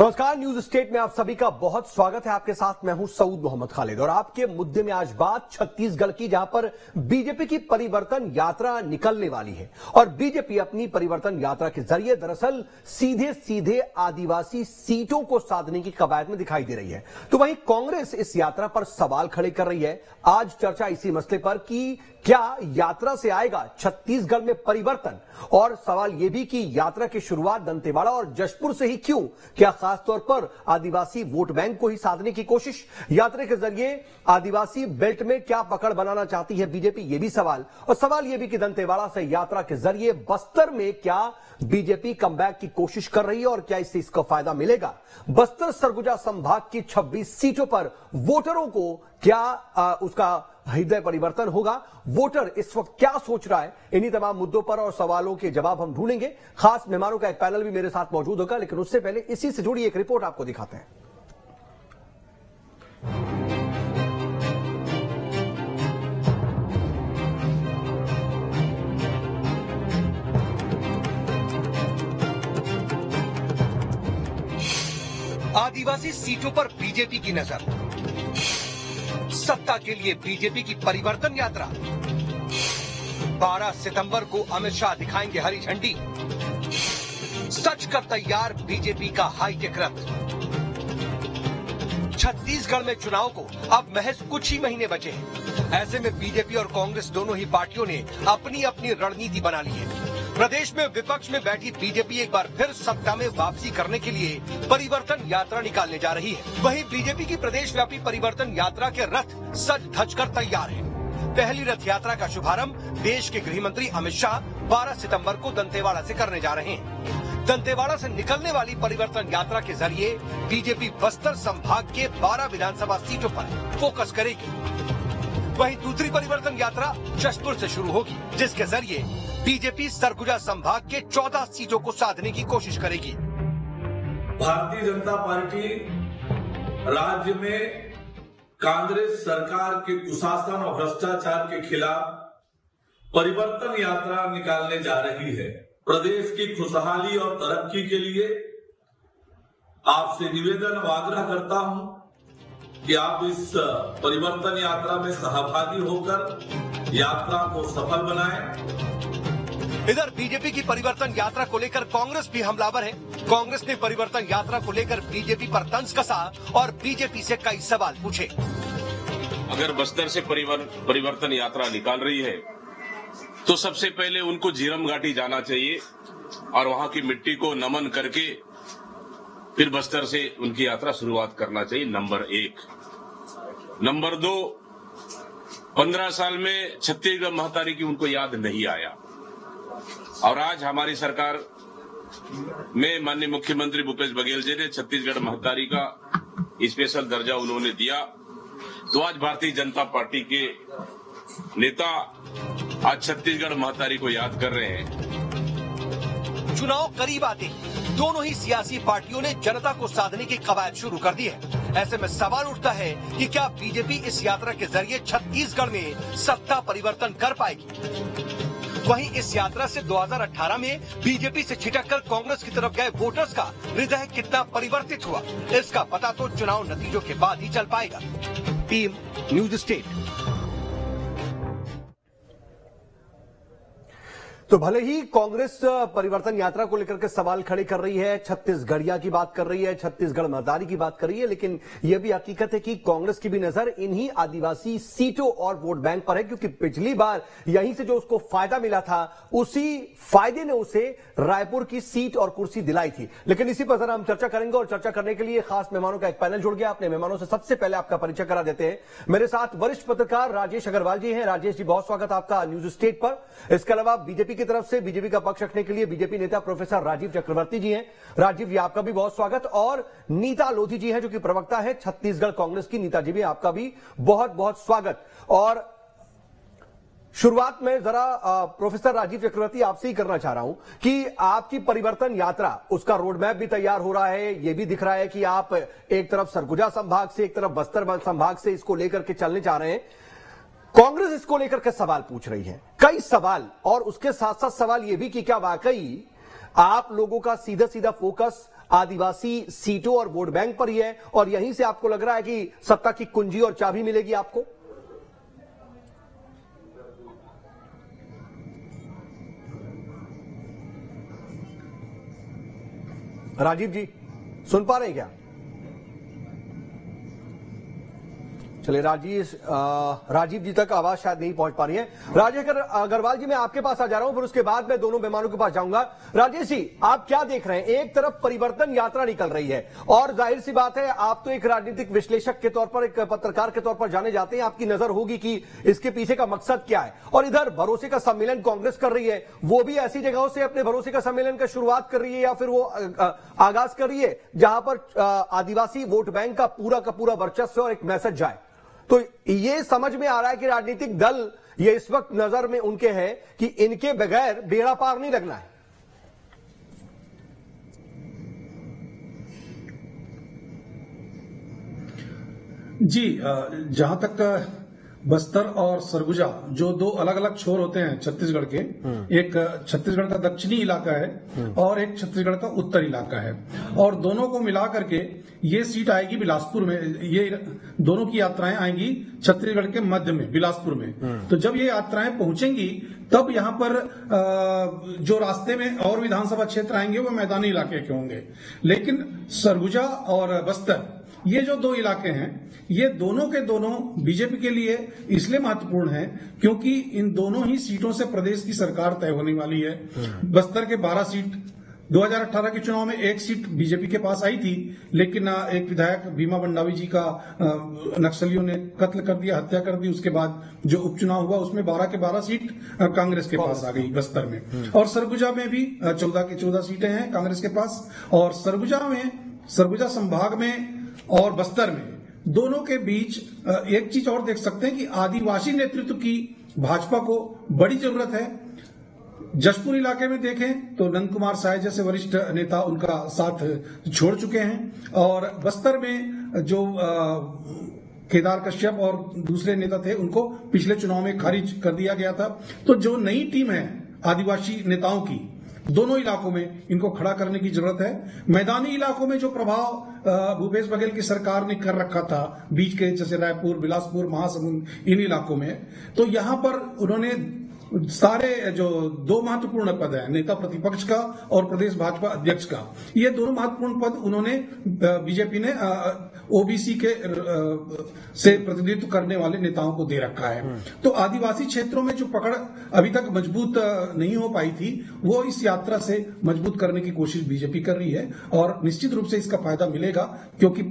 नमस्कार, news state में आप सभी का बहुत स्वागत है। आपके साथ मैं हूं सऊद मोहम्मद खालिद और आपके मुद्दे में आज बात छत्तीसगढ़ की, जहां पर बीजेपी की परिवर्तन यात्रा निकलने वाली है और बीजेपी अपनी परिवर्तन यात्रा के जरिए दरअसल सीधे सीधे आदिवासी सीटों को साधने की कवायद में दिखाई दे रही है। तो वहीं कांग्रेस इस यात्रा पर सवाल खड़े कर रही है। आज चर्चा इसी मसले पर कि क्या यात्रा से आएगा छत्तीसगढ़ में परिवर्तन, और सवाल यह भी कि यात्रा की शुरुआत दंतेवाड़ा और जशपुर से ही क्यों? क्या खासतौर पर आदिवासी वोट बैंक को ही साधने की कोशिश? यात्रा के जरिए आदिवासी बेल्ट में क्या पकड़ बनाना चाहती है बीजेपी? यह भी सवाल। और सवाल यह भी कि दंतेवाड़ा से यात्रा के जरिए बस्तर में क्या बीजेपी कमबैक की कोशिश कर रही है और क्या इससे इसका फायदा मिलेगा? बस्तर सरगुजा संभाग की 26 सीटों पर वोटरों को क्या उसका हृदय परिवर्तन होगा? वोटर इस वक्त क्या सोच रहा है? इन्हीं तमाम मुद्दों पर और सवालों के जवाब हम ढूंढेंगे। खास मेहमानों का एक पैनल भी मेरे साथ मौजूद होगा, लेकिन उससे पहले इसी से जुड़ी एक रिपोर्ट आपको दिखाते हैं। आदिवासी सीटों पर बीजेपी की नजर। सत्ता के लिए बीजेपी की परिवर्तन यात्रा। 12 सितंबर को अमित शाह दिखाएंगे हरी झंडी। सच कर तैयार बीजेपी का हाईटेक रथ। छत्तीसगढ़ में चुनाव को अब महज कुछ ही महीने बचे हैं। ऐसे में बीजेपी और कांग्रेस दोनों ही पार्टियों ने अपनी अपनी रणनीति बना ली है। प्रदेश में विपक्ष में बैठी बीजेपी एक बार फिर सत्ता में वापसी करने के लिए परिवर्तन यात्रा निकालने जा रही है। वहीं बीजेपी की प्रदेश व्यापी परिवर्तन यात्रा के रथ सज धज कर तैयार है। पहली रथ यात्रा का शुभारंभ देश के गृह मंत्री अमित शाह 12 सितंबर को दंतेवाड़ा से करने जा रहे हैं। दंतेवाड़ा से निकलने वाली परिवर्तन यात्रा के जरिए बीजेपी बस्तर संभाग के 12 विधानसभा सीटों पर फोकस करेगी। वहीं दूसरी परिवर्तन यात्रा जशपुर से शुरू होगी, जिसके जरिए बीजेपी सरगुजा संभाग के 14 सीटों को साधने की कोशिश करेगी। भारतीय जनता पार्टी राज्य में कांग्रेस सरकार के कुशासन और भ्रष्टाचार के खिलाफ परिवर्तन यात्रा निकालने जा रही है। प्रदेश की खुशहाली और तरक्की के लिए आपसे निवेदन और आग्रह करता हूं कि आप इस परिवर्तन यात्रा में सहभागी होकर यात्रा को सफल बनाएं। इधर बीजेपी की परिवर्तन यात्रा को लेकर कांग्रेस भी हमलावर है। कांग्रेस ने परिवर्तन यात्रा को लेकर बीजेपी पर तंज कसा और बीजेपी से कई सवाल पूछे। अगर बस्तर से परिवर्तन यात्रा निकाल रही है तो सबसे पहले उनको झीरम घाटी जाना चाहिए और वहां की मिट्टी को नमन करके फिर बस्तर से उनकी यात्रा शुरुआत करना चाहिए, नंबर 1। नंबर 2, 15 साल में छत्तीसगढ़ महतारी की उनको याद नहीं आया और आज हमारी सरकार में माननीय मुख्यमंत्री भूपेश बघेल जी ने छत्तीसगढ़ महतारी का स्पेशल दर्जा उन्होंने दिया। तो आज भारतीय जनता पार्टी के नेता आज छत्तीसगढ़ महतारी को याद कर रहे हैं। चुनाव करीब आते दोनों ही सियासी पार्टियों ने जनता को साधने की कवायद शुरू कर दी है। ऐसे में सवाल उठता है कि क्या बीजेपी इस यात्रा के जरिए छत्तीसगढ़ में सत्ता परिवर्तन कर पाएगी? वहीं इस यात्रा से 2018 में बीजेपी से छिटककर कांग्रेस की तरफ गए वोटर्स का हृदय कितना परिवर्तित हुआ, इसका पता तो चुनाव नतीजों के बाद ही चल पाएगा। Team news state. तो भले ही कांग्रेस परिवर्तन यात्रा को लेकर के सवाल खड़े कर रही है, छत्तीसगढ़िया की बात कर रही है, छत्तीसगढ़ महतारी की बात कर रही है, लेकिन यह भी हकीकत है कि कांग्रेस की भी नजर इन्हीं आदिवासी सीटों और वोट बैंक पर है, क्योंकि पिछली बार यहीं से जो उसको फायदा मिला था उसी फायदे ने उसे रायपुर की सीट और कुर्सी दिलाई थी। लेकिन इसी पर जरा हम चर्चा करेंगे और चर्चा करने के लिए खास मेहमानों का एक पैनल जुड़ गया। अपने मेहमानों से सबसे पहले आपका परिचय करा देते हैं। मेरे साथ वरिष्ठ पत्रकार राजेश अग्रवाल जी हैं। राजेश जी, बहुत स्वागत आपका न्यूज स्टेट पर। इसके अलावा बीजेपी की तरफ से बीजेपी का पक्ष रखने के लिए बीजेपी नेता प्रोफेसर राजीव चक्रवर्ती जी हैं। राजीव जी, आपका भी बहुत स्वागत। और नीता लोधी जी हैं, जो कि प्रवक्ता है छत्तीसगढ़ कांग्रेस की। नीता जी भी, आपका भी बहुत बहुत स्वागत। और शुरुआत में जरा प्रोफेसर राजीव चक्रवर्ती आपसे ही करना चाह रहा हूं कि आपकी परिवर्तन यात्रा, उसका रोड मैप भी तैयार हो रहा है। यह भी दिख रहा है कि आप एक तरफ सरगुजा संभाग से, एक तरफ बस्तर संभाग से इसको लेकर के चलने जा रहे हैं। कांग्रेस इसको लेकर के सवाल पूछ रही है, कई सवाल, और उसके साथ साथ सवाल यह भी कि क्या वाकई आप लोगों का सीधा सीधा फोकस आदिवासी सीटों और वोट बैंक पर ही है, और यहीं से आपको लग रहा है कि सत्ता की कुंजी और चाबी मिलेगी आपको? राजीव जी सुन पा रहे हैं क्या? चलिए राजीव जी तक आवाज शायद नहीं पहुंच पा रही है। राजेश अग्रवाल जी, मैं आपके पास आ जा रहा हूं, फिर उसके बाद मैं दोनों मेहमानों के पास जाऊंगा। राजेश जी, आप क्या देख रहे हैं? एक तरफ परिवर्तन यात्रा निकल रही है, और जाहिर सी बात है आप तो एक राजनीतिक विश्लेषक के तौर पर, एक पत्रकार के तौर पर जाने जाते हैं, आपकी नजर होगी कि इसके पीछे का मकसद क्या है। और इधर भरोसे का सम्मेलन कांग्रेस कर रही है, वो भी ऐसी जगहों से अपने भरोसे का सम्मेलन का शुरुआत कर रही है या फिर वो आगाज कर रही है जहां पर आदिवासी वोट बैंक का पूरा वर्चस्व और एक मैसेज जाए। तो ये समझ में आ रहा है कि राजनीतिक दल ये इस वक्त नजर में उनके है कि इनके बगैर बेड़ा पार नहीं लगना है। जी, जहां तक बस्तर और सरगुजा, जो दो अलग अलग छोर होते हैं छत्तीसगढ़ के, एक छत्तीसगढ़ का दक्षिणी इलाका है और एक छत्तीसगढ़ का उत्तर इलाका है, और दोनों को मिला करके ये सीट आएगी बिलासपुर में। ये दोनों की यात्राएं आएंगी छत्तीसगढ़ के मध्य में, बिलासपुर में। तो जब ये यात्राएं पहुंचेंगी तब यहाँ पर जो रास्ते में और विधानसभा क्षेत्र आएंगे वो मैदानी इलाके के होंगे। लेकिन सरगुजा और बस्तर, ये जो दो इलाके हैं, ये दोनों के दोनों बीजेपी के लिए इसलिए महत्वपूर्ण है क्योंकि इन दोनों ही सीटों से प्रदेश की सरकार तय होने वाली है। बस्तर के 12 सीट, 2018 के चुनाव में एक सीट बीजेपी के पास आई थी, लेकिन एक विधायक भीमा मंडावी जी का नक्सलियों ने कत्ल कर दिया, हत्या कर दी। उसके बाद जो उपचुनाव हुआ उसमें 12 के 12 सीट कांग्रेस के पास आ गई बस्तर में। और सरगुजा में भी 14 की 14 सीटें हैं कांग्रेस के पास। और सरगुजा संभाग में और बस्तर में दोनों के बीच एक चीज और देख सकते हैं कि आदिवासी नेतृत्व की भाजपा को बड़ी जरूरत है। जशपुर इलाके में देखें तो नंद कुमार साय जैसे वरिष्ठ नेता उनका साथ छोड़ चुके हैं, और बस्तर में जो केदार कश्यप और दूसरे नेता थे उनको पिछले चुनाव में खारिज कर दिया गया था। तो जो नई टीम है आदिवासी नेताओं की, दोनों इलाकों में इनको खड़ा करने की जरूरत है। मैदानी इलाकों में जो प्रभाव भूपेश बघेल की सरकार ने कर रखा था बीच के, जैसे रायपुर, बिलासपुर, महासमुंद, इन इलाकों में, तो यहां पर उन्होंने सारे जो दो महत्वपूर्ण पद है, नेता प्रतिपक्ष का और प्रदेश भाजपा अध्यक्ष का, ये दोनों महत्वपूर्ण पद उन्होंने बीजेपी ने ओबीसी के से प्रतिनिधित्व करने वाले नेताओं को दे रखा है। तो आदिवासी क्षेत्रों में जो पकड़ अभी तक मजबूत नहीं हो पाई थी, वो इस यात्रा से मजबूत करने की कोशिश बीजेपी कर रही है, और निश्चित रूप से इसका फायदा मिलेगा क्योंकि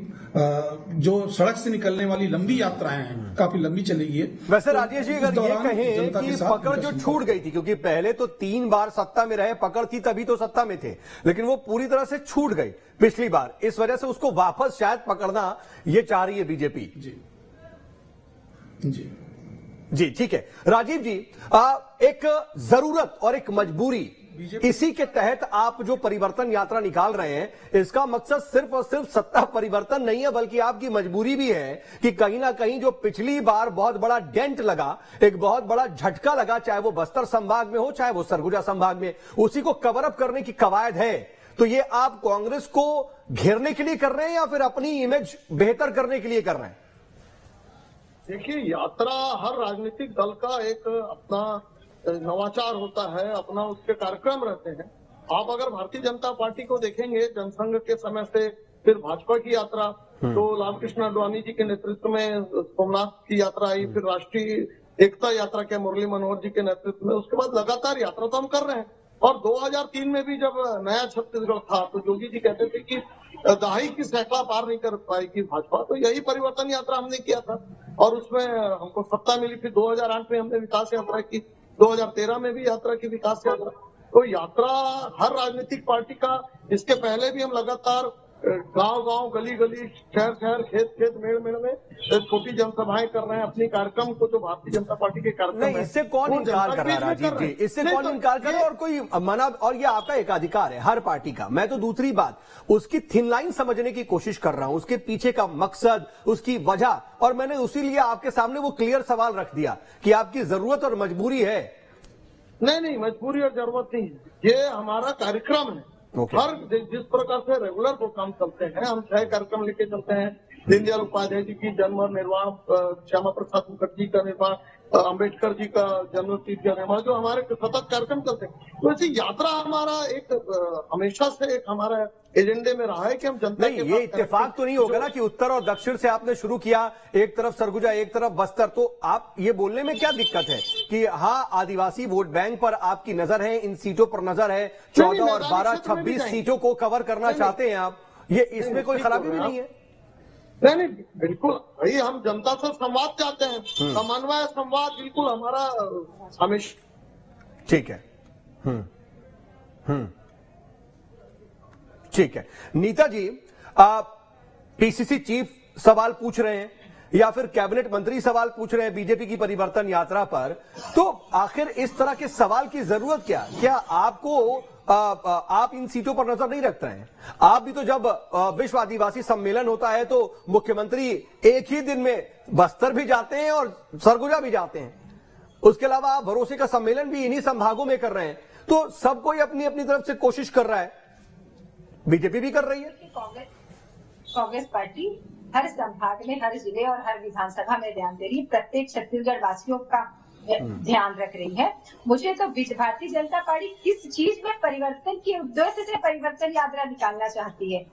जो सड़क से निकलने वाली लंबी यात्राएं हैं, काफी लंबी चलेगी। वैसे राजेश जी, अगर ये कहें कि पकड़ जो छूट गई थी, क्योंकि पहले तो 3 बार सत्ता में रहे, पकड़ थी तभी तो सत्ता में थे, लेकिन वो पूरी तरह से छूट गई पिछली बार, इस वजह से उसको वापस शायद पकड़ना ये चाह रही है बीजेपी। जी ठीक है। राजीव जी, एक जरूरत और एक मजबूरी, इसी के तहत आप जो परिवर्तन यात्रा निकाल रहे हैं, इसका मकसद सिर्फ और सिर्फ सत्ता परिवर्तन नहीं है, बल्कि आपकी मजबूरी भी है कि कहीं ना कहीं जो पिछली बार बहुत बड़ा डेंट लगा, एक बहुत बड़ा झटका लगा, चाहे वो बस्तर संभाग में हो चाहे वो सरगुजा संभाग में, उसी को कवर अप करने की कवायद है। तो ये आप कांग्रेस को घेरने के लिए कर रहे हैं या फिर अपनी इमेज बेहतर करने के लिए कर रहे हैं? देखिए, यात्रा हर राजनीतिक दल का एक अपना नवाचार होता है, अपना उसके कार्यक्रम रहते हैं। आप अगर भारतीय जनता पार्टी को देखेंगे, जनसंघ के समय से फिर भाजपा की यात्रा, तो लालकृष्ण आडवाणी जी के नेतृत्व में सोमनाथ की यात्रा आई, फिर राष्ट्रीय एकता यात्रा के मुरली मनोहर जी के नेतृत्व में, उसके बाद लगातार यात्रा तो हम कर रहे हैं। और 2003 में भी जब नया छत्तीसगढ़ था तो योगी जी कहते थे कि दहाई की सैकड़ा पार नहीं कर पाएगी भाजपा, तो यही परिवर्तन यात्रा हमने किया था और उसमें हमको सत्ता मिली। फिर 2008 में हमने विकास यात्रा की, 2013 में भी यात्रा की विकास यात्रा। तो यात्रा हर राजनीतिक पार्टी का, इसके पहले भी हम लगातार गांव-गांव, गली-गली, शहर-शहर, खेत-खेत, मेड़-मेड़ में छोटी जनसभाएं कर रहे हैं अपनी कार्यक्रम को, जो भारतीय जनता पार्टी के कार्यक्रम नहीं, इससे कौन इनकार कर रहा है राजीव जी? इससे कौन इनकार कर रहा है? और कोई मना, और ये आपका एक अधिकार है हर पार्टी का। मैं तो दूसरी बात, उसकी थिन लाइन समझने की कोशिश कर रहा हूं, उसके पीछे का मकसद, उसकी वजह, और मैंने उसी लिए आपके सामने वो क्लियर सवाल रख दिया कि आपकी जरूरत और मजबूरी है। नहीं, मजबूरी और जरूरत नहीं है, ये हमारा कार्यक्रम है। हर जिस प्रकार से रेगुलर प्रोग्राम चलते हैं, हम 6 कार्यक्रम लेके चलते हैं। दीनदयाल उपाध्याय जी की जन्म निर्वाण, श्यामा प्रसाद मुखर्जी का निर्वाण, अम्बेडकर जी का जन्मतिथि का निर्वाण, जो हमारे सतत कार्यक्रम चलते हैं। तो ऐसी यात्रा हमारा एक हमेशा से एक हमारा एजेंडे में रहा है कि हम जनता नहीं, ये इत्तेफाक तो नहीं होगा ना कि उत्तर और दक्षिण से आपने शुरू किया, एक तरफ सरगुजा एक तरफ बस्तर, तो आप ये बोलने में क्या दिक्कत है कि हाँ आदिवासी वोट बैंक पर आपकी नजर है, इन सीटों पर नजर है, 14 और 12 26 सीटों को कवर करना चाहते हैं आप, ये इसमें कोई खराबी भी नहीं है? नहीं, बिल्कुल भाई, हम जनता से संवाद चाहते हैं, समन्वय संवाद बिल्कुल हमारा हमेशा। ठीक है। ठीक है। नीता जी, पीसीसी चीफ सवाल पूछ रहे हैं या फिर कैबिनेट मंत्री सवाल पूछ रहे हैं बीजेपी की परिवर्तन यात्रा पर, तो आखिर इस तरह के सवाल की जरूरत क्या आपको आप इन सीटों पर नजर नहीं रखते हैं? आप भी तो जब विश्व आदिवासी सम्मेलन होता है तो मुख्यमंत्री एक ही दिन में बस्तर भी जाते हैं और सरगुजा भी जाते हैं, उसके अलावा आप भरोसे का सम्मेलन भी इन्हीं संभागों में कर रहे हैं, तो सब कोई अपनी अपनी तरफ से कोशिश कर रहा है, बीजेपी भी कर रही है। कांग्रेस पार्टी हर संभाग में, हर जिले और हर विधानसभा में ध्यान दे रही है, प्रत्येक छत्तीसगढ़ वासियों का ध्यान रख रही है। मुझे तो भारतीय जनता पार्टी किस चीज में परिवर्तन के उद्देश्य से परिवर्तन यात्रा निकालना चाहती है?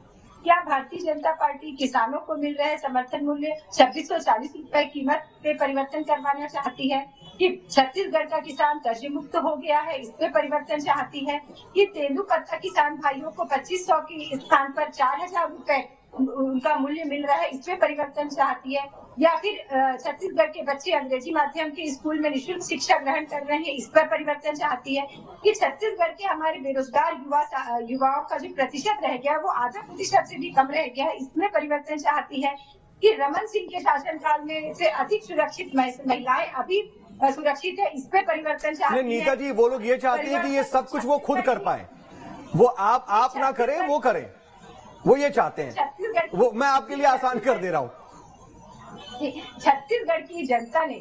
क्या भारतीय जनता पार्टी किसानों को मिल रहे समर्थन मूल्य 2640 रुपए कीमत पे परिवर्तन करवाना चाहती है? कि छत्तीसगढ़ का किसान कर्ज मुक्त हो गया है, इस पे परिवर्तन चाहती है? कि तेंदुपत्ता किसान भाइयों को 2500 के स्थान पर 4000 रुपए उनका मूल्य मिल रहा है, इसमें परिवर्तन चाहती है? या फिर छत्तीसगढ़ के बच्चे अंग्रेजी माध्यम के स्कूल में निःशुल्क शिक्षा ग्रहण कर रहे हैं, इस पर परिवर्तन चाहती है? कि छत्तीसगढ़ के हमारे बेरोजगार युवाओं का जो प्रतिशत रह गया वो आधा प्रतिशत से भी कम रह गया है, इसमें परिवर्तन चाहती है? कि रमन सिंह के शासनकाल में से अधिक सुरक्षित महिलाएं अभी सुरक्षित है, इस पे परिवर्तन चाहती है? नीता जी, वो लोग ये चाहते हैं कि ये सब कुछ वो खुद कर पाए, वो आप ना करें, वो करें, वो ये चाहते हैं। वो मैं आपके लिए आसान कर दे रहा हूँ। छत्तीसगढ़ की जनता ने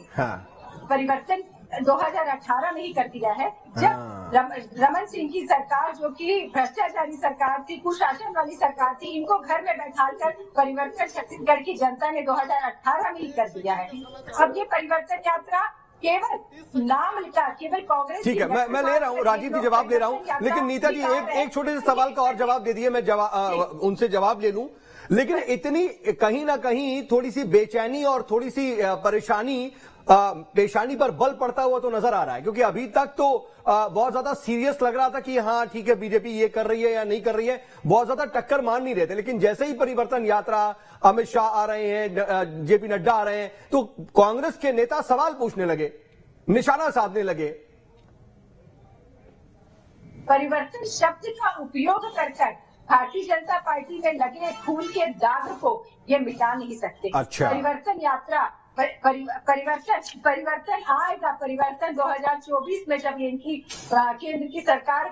परिवर्तन 2018 में ही कर दिया है, जब रमन सिंह की सरकार, जो कि भ्रष्टाचारी सरकार थी, कुशासन वाली सरकार थी, इनको घर में बैठाकर परिवर्तन छत्तीसगढ़ की जनता ने 2018 में ही कर दिया है। अब ये परिवर्तन यात्रा केवल नाम लिखा, केवल कांग्रेस। ठीक है, मैं ले रहा हूँ, राजीव जी जवाब ले रहा हूँ, लेकिन नीता जी एक छोटे से सवाल का और जवाब दे दिए, मैं उनसे जवाब ले लूं। लेकिन इतनी कहीं ना कहीं थोड़ी सी बेचैनी और थोड़ी सी पेशानी पर बल पड़ता हुआ तो नजर आ रहा है, क्योंकि अभी तक तो बहुत ज्यादा सीरियस लग रहा था कि हाँ ठीक है बीजेपी ये कर रही है या नहीं कर रही है, बहुत ज्यादा टक्कर मान नहीं रहे थे। लेकिन जैसे ही परिवर्तन यात्रा, अमित शाह आ रहे हैं, जेपी नड्डा आ रहे हैं, तो कांग्रेस के नेता सवाल पूछने लगे, निशाना साधने लगे। परिवर्तन शब्द का उपयोग कर भारतीय जनता पार्टी में लगे खून के दाग को ये मिटा नहीं सकते। अच्छा। परिवर्तन यात्रा, परिवर्तन आएगा, परिवर्तन 2024 में जब इनकी केंद्र की सरकार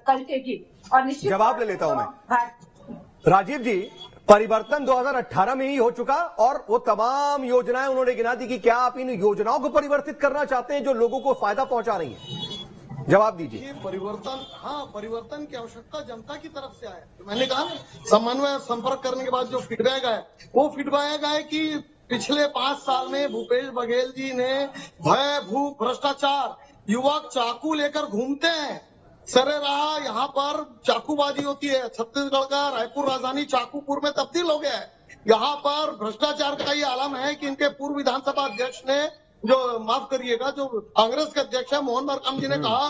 पलटेगी। और निश्चित जवाब ले लेता हूं मैं। राजीव जी, परिवर्तन 2018 में ही हो चुका और वो तमाम योजनाएं उन्होंने गिना दी कि क्या आप इन योजनाओं को परिवर्तित करना चाहते हैं जो लोगों को फायदा पहुंचा रही है? जवाब दीजिए। परिवर्तन की आवश्यकता जनता की तरफ से आया। तो मैंने कहा समन्वय संपर्क करने के बाद जो फीडबैक है, वो फीडबैक है कि पिछले 5 साल में भूपेश बघेल जी ने भय, भूख, भ्रष्टाचार, युवक चाकू लेकर घूमते हैं, सरे रहा यहाँ पर चाकूबाजी होती है। छत्तीसगढ़ का रायपुर राजधानी चाकूपुर में तब्दील हो गया है। यहाँ पर भ्रष्टाचार का ये आलम है कि इनके पूर्व विधानसभा अध्यक्ष ने, जो माफ करिएगा, जो कांग्रेस के अध्यक्ष है मोहन मरकाम जी ने कहा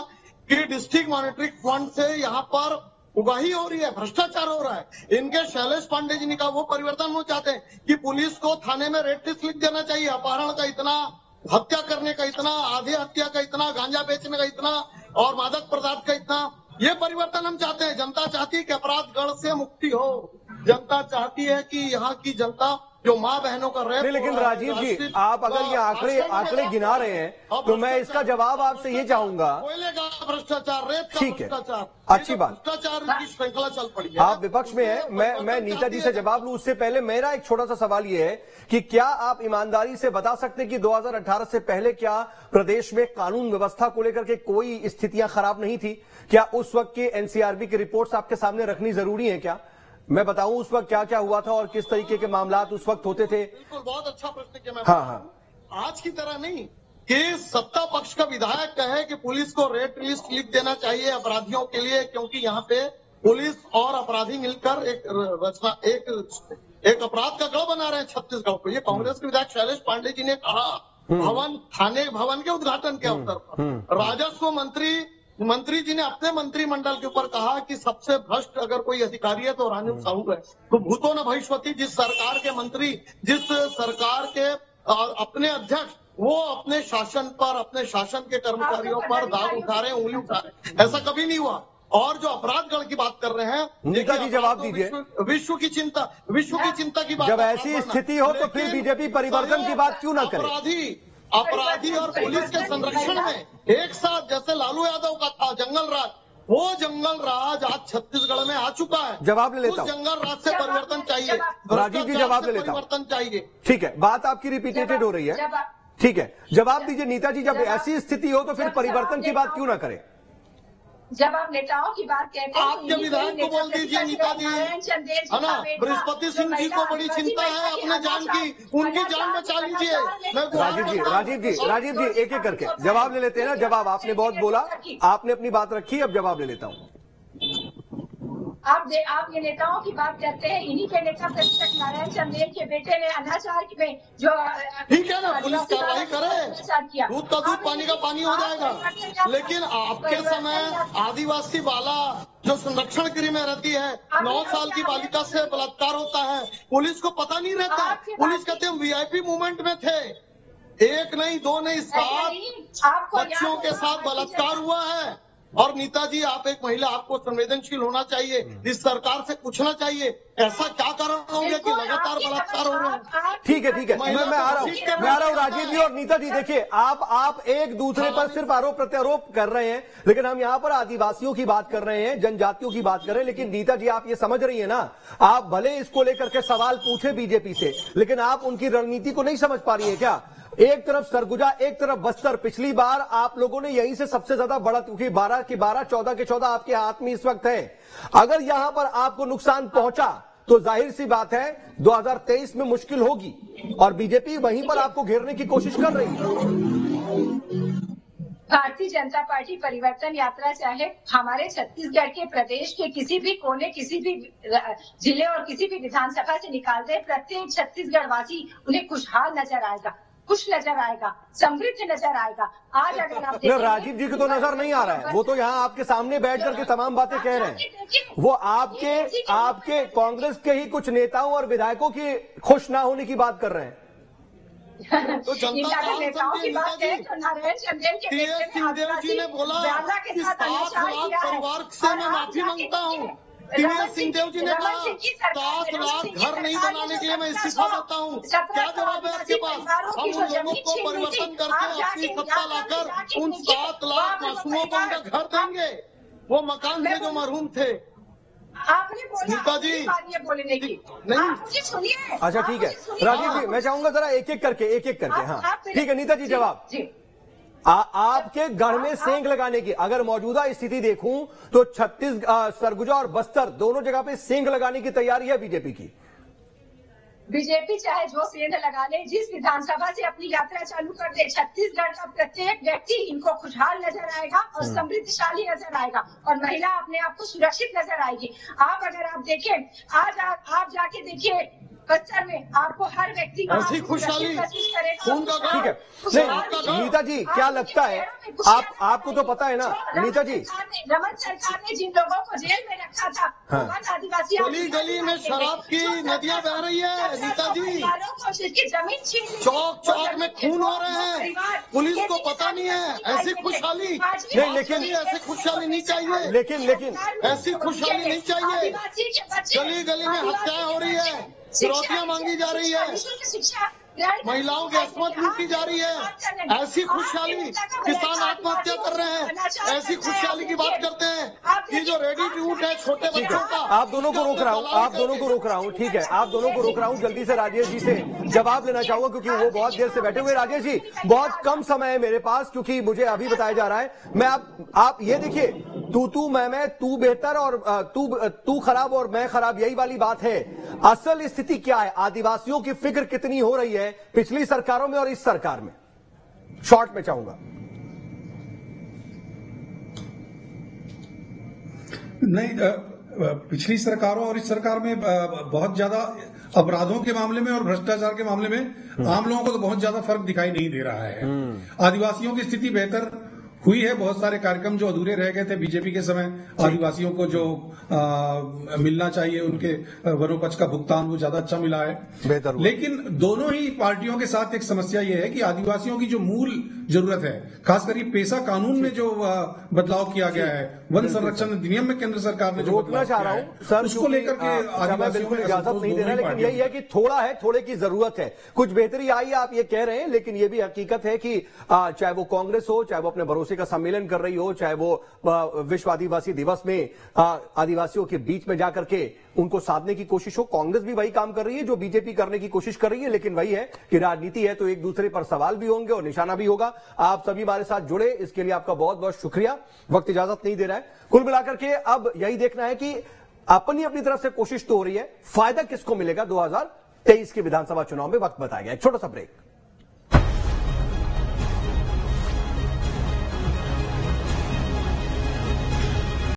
कि डिस्ट्रिक्ट मॉनिटरिंग फंड से यहाँ पर उगाही हो रही है, भ्रष्टाचार हो रहा है। इनके शैलेश पांडे जी ने कहा वो परिवर्तन वो चाहते हैं कि पुलिस को थाने में रेड लिस्ट लिख देना चाहिए, अपहरण का इतना, हत्या करने का इतना, आधी हत्या का इतना, गांजा बेचने का इतना और मादक पदार्थ का इतना। ये परिवर्तन हम चाहते हैं। जनता चाहती है कि अपराध गढ़ से मुक्ति हो, जनता चाहती है कि यहाँ की जनता जो माँ बहनों का रेप। नहीं, लेकिन राजीव जी, आप अगर ये आंकड़े गिना रहे हैं तो मैं इसका जवाब आपसे ये चाहूंगा। कोयले का भ्रष्टाचार, रेत का ठीक है, भ्रष्टाचार, अच्छी बात। भ्रष्टाचार की श्रृंखला चल पड़ी है। आप विपक्ष में हैं, मैं नीता जी से जवाब लूं उससे पहले मेरा एक छोटा सा सवाल ये है कि क्या आप ईमानदारी से बता सकते हैं कि 2018 से पहले क्या प्रदेश में कानून व्यवस्था को लेकर के कोई स्थितियां खराब नहीं थी? क्या उस वक्त के एनसीआरबी की रिपोर्ट्स आपके सामने रखनी जरूरी है क्या? मैं बताऊं उस वक्त क्या क्या हुआ था और किस तरीके के मामलात उस वक्त होते थे? बिल्कुल, बहुत अच्छा प्रश्न किया। मैं हाँ। आज की तरह नहीं कि सत्ता पक्ष का विधायक कहे कि पुलिस को रेड लिस्ट लिख देना चाहिए अपराधियों के लिए, क्योंकि यहाँ पे पुलिस और अपराधी मिलकर एक अपराध का गढ़ बना रहे हैं छत्तीसगढ़ को। ये कांग्रेस के विधायक शैलेश पांडे जी ने कहा थाने भवन के उद्घाटन के अवसर पर। राजस्व मंत्री जी ने अपने मंत्रिमंडल के ऊपर कहा कि सबसे भ्रष्ट अगर कोई अधिकारी है तो राजन साहू है। तो भूतो न भविष्यति, जिस सरकार के मंत्री, जिस सरकार के अपने अध्यक्ष, वो अपने शासन पर, अपने शासन के कर्मचारियों पर दाग उठा रहे हैं, उंगली उठा रहे हैं, ऐसा कभी नहीं हुआ। और जो अपराधगढ़ की बात कर रहे हैं, नीता जी जवाब दीजिए। विश्व की चिंता की बात। जब ऐसी स्थिति हो तो फिर बीजेपी परिवर्तन की बात क्यों ना करे? अपराधी और पुलिस के संरक्षण में एक साथ, जैसे लालू यादव का था जंगल राज, वो जंगल राज आज छत्तीसगढ़ में आ चुका है। जवाब ले लेता हूं। उस जंगल राज से परिवर्तन चाहिए, राजीव जी जवाब ले लेता हूं। परिवर्तन चाहिए। ठीक है, बात आपकी रिपीटेटेड हो रही है। ठीक है, जवाब दीजिए नीता जी, जब ऐसी स्थिति हो तो फिर परिवर्तन की बात क्यों ना करें? जब आप नेताओं की बात कहते हैं, आपके विधायक को बोल दीजिए नीता जी, है ना, बृहस्पति सिंह जी को बड़ी चिंता है अपने जान की, उनकी जान बचा लीजिए। राजीव जी एक एक करके जवाब ले लेते हैं ना। जवाब आपने बहुत बोला, आपने अपनी बात रखी, अब जवाब ले लेता हूँ। आप ये नेताओं की बात करते हैं, इन्हीं के नेता प्रतिपक्ष नारायण चंदेल के बेटे ने अनाचार में जो, ठीक है ना, पुलिस कार्रवाई करे, दूध का दूध पानी का पानी हो जाएगा। लेकिन आपके समय आदिवासी बाला जो संरक्षण गृह में रहती है, 9 साल की बालिका से बलात्कार होता है, पुलिस को पता नहीं रहता। पुलिस कहते हैं वीआईपी मूवमेंट में थे, 1 नहीं 2 नहीं 7 बच्चों के साथ बलात्कार हुआ है। और नीता जी, आप एक महिला, आपको संवेदनशील होना चाहिए, इस सरकार से पूछना चाहिए ऐसा क्या कारण हो गया कि लगातार बलात्कार हो रहे हैं। ठीक है, मैं आ रहा हूँ राजीव जी और नीता जी। देखिए, आप एक दूसरे पर सिर्फ आरोप प्रत्यारोप कर रहे हैं, लेकिन हम यहाँ पर आदिवासियों की बात कर रहे हैं, जनजातियों की बात कर रहे हैं। लेकिन नीता जी, आप ये समझ रही है ना, आप भले इसको लेकर के सवाल पूछे बीजेपी से, लेकिन आप उनकी रणनीति को नहीं समझ पा रही है क्या? एक तरफ सरगुजा, एक तरफ बस्तर। पिछली बार आप लोगों ने यहीं से सबसे ज्यादा बढ़त, क्योंकि 12 के 12, 14 के 14 आपके हाथ में इस वक्त है। अगर यहां पर आपको नुकसान पहुंचा तो जाहिर सी बात है 2023 में मुश्किल होगी, और बीजेपी वहीं पर आपको घेरने की कोशिश कर रही है। भारतीय जनता पार्टी परिवर्तन यात्रा चाहे हमारे छत्तीसगढ़ के प्रदेश के किसी भी कोने, किसी भी जिले और किसी भी विधानसभा से निकाल दे, प्रत्येक छत्तीसगढ़ वासी उन्हें खुशहाल नजर आएगा, खुश नजर आएगा, समृद्ध नजर आएगा। आज अगर आप राजीव जी को तो नजर नहीं आ रहा है, वो तो यहाँ आपके सामने बैठ करके तमाम बातें कह रहे हैं। वो आपके कांग्रेस के ही कुछ नेताओं और विधायकों की खुश ना होने की बात कर रहे हैं। तो नेताओं की बात है तो नारायण चंदेल के सिंहदेव जी ने बोला कि 7 लाख परिवार से मैं माफी मांगता हूँ। सिंहदेव जी ने कहा 7 लाख घर नहीं बनाने के लिए मैं इस्तीफा देता हूँ। क्या जवाब है आपके पास? हम उन लोगों को परिवर्तन करके अपनी सत्ता लाकर उन 7 लाख मासूमों को उनका घर देंगे, वो मकान से जो मरहूम थे। आपने बोला नीता जी बोलने की नहीं सुनिए। अच्छा ठीक है राजीव जी, मैं चाहूंगा जरा एक एक करके। हाँ ठीक है नीता जी, जवाब आपके गढ़ में सेंध लगाने की अगर मौजूदा स्थिति देखूं तो सरगुजा और बस्तर दोनों जगह पे सेंध लगाने की तैयारी है बीजेपी की। बीजेपी चाहे जो सेंध लगा ले, जिस विधानसभा से अपनी यात्रा चालू कर दे, छत्तीसगढ़ का प्रत्येक व्यक्ति इनको खुशहाल नजर आएगा और समृद्धशाली नजर आएगा, और महिला अपने आप को सुरक्षित नजर आएगी। अगर आप देखें, आज आप जाके देखिए बस्तर में, आपको हर व्यक्ति ऐसी खुशहाली ठीक है। नहीं नीता जी, क्या लगता है आपको तो पता है ना नीता जी, रमन सरकार ने जिन लोगों को जेल में रखा था, आदिवासी गली गली में शराब की नदियां बह रही है नीता जी, जमीन छीन, चौक में खून हो रहे हैं, पुलिस को पता नहीं है। ऐसी खुशहाली नहीं, लेकिन ऐसी खुशहाली नहीं चाहिए, लेकिन ऐसी खुशहाली नहीं चाहिए। गली गली में हत्याएं हो रही है, फिरौतियां मांगी जा रही है, शिक्षा, महिलाओं की अस्मत लूटी जा रही है। ऐसी खुशहाली, किसान आत्महत्या कर रहे हैं, ऐसी खुशहाली की बात करते हैं कि जो रेडी टू ईट है छोटे बच्चों का। आप दोनों को रोक रहा हूं, ठीक है, आप दोनों को रोक रहा हूं। जल्दी से राजेश जी से जवाब लेना चाहूंगा क्योंकि वो बहुत देर से बैठे हुए। राजेश जी, बहुत कम समय है मेरे पास क्योंकि मुझे अभी बताया जा रहा है। मैं आप ये देखिए, तू मैं, तू बेहतर और तू खराब और मैं खराब, यही वाली बात है। असल स्थिति क्या है? आदिवासियों की फिक्र कितनी हो रही है पिछली सरकारों में और इस सरकार में? शॉर्ट में चाहूंगा। नहीं, पिछली सरकारों और इस सरकार में बहुत ज्यादा अपराधों के मामले में और भ्रष्टाचार के मामले में आम लोगों को तो बहुत ज्यादा फर्क दिखाई नहीं दे रहा है। आदिवासियों की स्थिति बेहतर हुई है। बहुत सारे कार्यक्रम जो अधूरे रह गए थे बीजेपी के समय, आदिवासियों को जो मिलना चाहिए उनके वनोपज का भुगतान, वो ज्यादा अच्छा मिला है, बेहतर हुआ। लेकिन दोनों ही पार्टियों के साथ एक समस्या ये है कि आदिवासियों की जो मूल जरूरत है, खासकर ये पेशा कानून में जो बदलाव किया गया है, वन संरक्षण अधिनियम में केंद्र सरकार ने जो रोकना चाह रहा हूं सर, उसको लेकर के मैं बिल्कुल इजाजत नहीं दे रहा, लेकिन यही है कि थोड़े की जरूरत है। कुछ बेहतरी आई आप ये कह रहे हैं, लेकिन ये भी हकीकत है कि चाहे वो कांग्रेस हो, चाहे वो अपने भरोसे का सम्मेलन कर रही हो, चाहे वो विश्व आदिवासी दिवस में आदिवासियों के बीच में जाकर के उनको साधने की कोशिश हो, कांग्रेस भी वही काम कर रही है जो बीजेपी करने की कोशिश कर रही है। लेकिन वही है कि राजनीति है तो एक दूसरे पर सवाल भी होंगे और निशाना भी होगा। आप सभी हमारे साथ जुड़े, इसके लिए आपका बहुत बहुत शुक्रिया। वक्त इजाजत नहीं दे रहा है। कुल मिलाकर के अब यही देखना है कि अपनी तरफ से कोशिश तो हो रही है, फायदा किसको मिलेगा 2023 के विधानसभा चुनाव में। वक्त बताया गया, एक छोटा सा ब्रेक।